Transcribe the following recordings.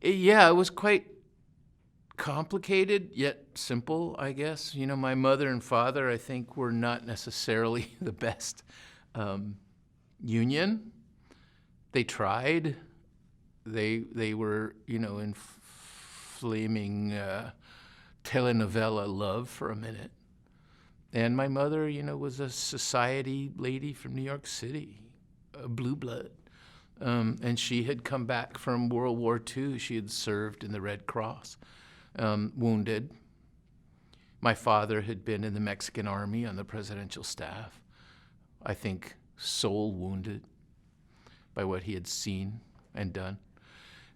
Yeah, it was quite complicated yet simple, I guess. You know, my mother and father, I think, were not necessarily the best union. They tried. They were, in flaming telenovela love for a minute. And my mother, was a society lady from New York City, a blue blood. And she had come back from World War II. She had served in the Red Cross, wounded. My father had been in the Mexican Army on the presidential staff, I think soul wounded by what he had seen and done.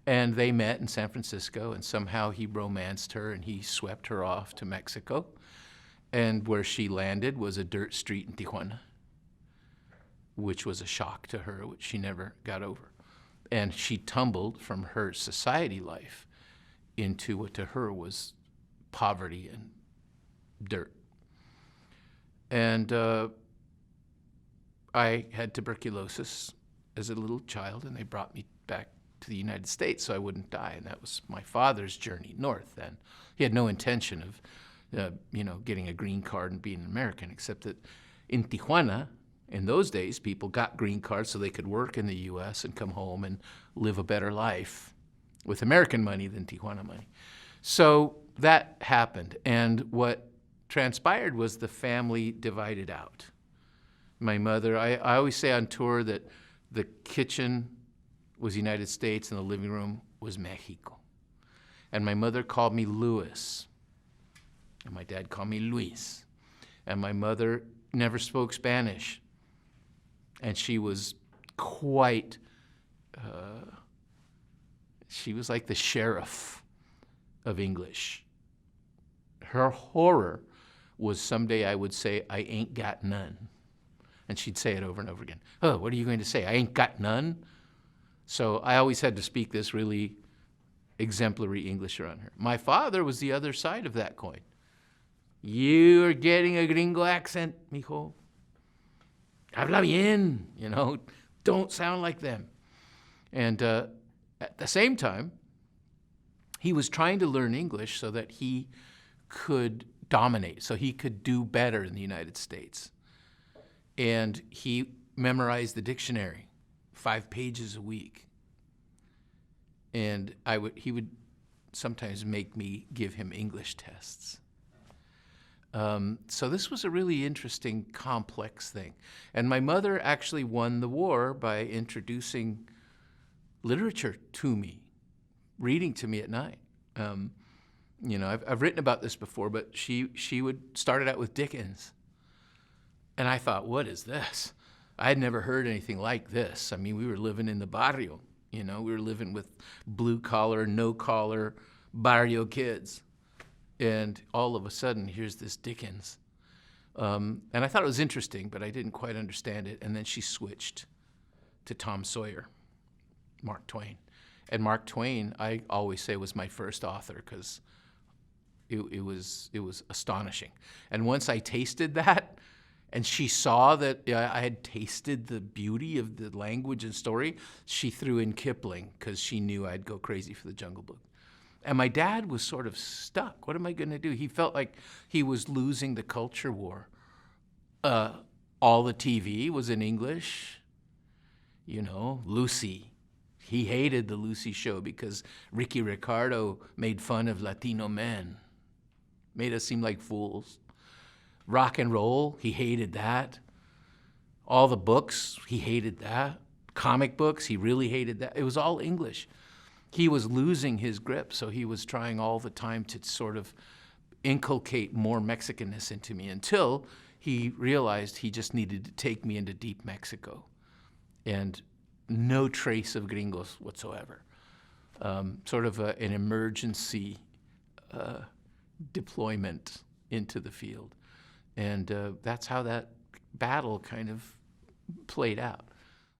And they met in San Francisco, and somehow he romanced her and he swept her off to Mexico. And where she landed was a dirt street in Tijuana, which was a shock to her, which she never got over. And she tumbled from her society life into what to her was poverty and dirt. And I had tuberculosis as a little child, and they brought me back to the United States so I wouldn't die. And that was my father's journey north then. He had no intention of getting a green card and being an American, except that in Tijuana, in those days, people got green cards so they could work in the U.S. and come home and live a better life with American money than Tijuana money. So that happened, and what transpired was the family divided out. My mother, I always say on tour that the kitchen was United States and the living room was Mexico. And my mother called me Luis, and my dad called me Luis. And my mother never spoke Spanish. And she was quite, she was like the sheriff of English. Her horror was someday I would say, I ain't got none. And she'd say it over and over again. Oh, what are you going to say? I ain't got none? So I always had to speak this really exemplary English around her. My father was the other side of that coin. You're getting a gringo accent, mijo. Habla bien, don't sound like them. And at the same time, he was trying to learn English so that he could dominate, so he could do better in the United States. And he memorized the dictionary, 5 pages a week. And he would sometimes make me give him English tests. So this was a really interesting, complex thing. And my mother actually won the war by introducing literature to me, reading to me at night. I've written about this before, but she would start it out with Dickens. And I thought, what is this? I had never heard anything like this. I mean, we were living in the barrio, we were living with blue-collar, no-collar barrio kids. And all of a sudden, here's this Dickens. And I thought it was interesting, but I didn't quite understand it. And then she switched to Tom Sawyer, Mark Twain. And Mark Twain, I always say, was my first author because it was astonishing. And once I tasted that, and she saw that I had tasted the beauty of the language and story, she threw in Kipling because she knew I'd go crazy for the Jungle Book. And my dad was sort of stuck. What am I going to do? He felt like he was losing the culture war. All the TV was in English. Lucy. He hated the Lucy show because Ricky Ricardo made fun of Latino men, made us seem like fools. Rock and roll, he hated that. All the books, he hated that. Comic books, he really hated that. It was all English. He was losing his grip, so he was trying all the time to sort of inculcate more Mexicanness into me until he realized he just needed to take me into deep Mexico and no trace of gringos whatsoever. Sort of an emergency deployment into the field. And that's how that battle kind of played out.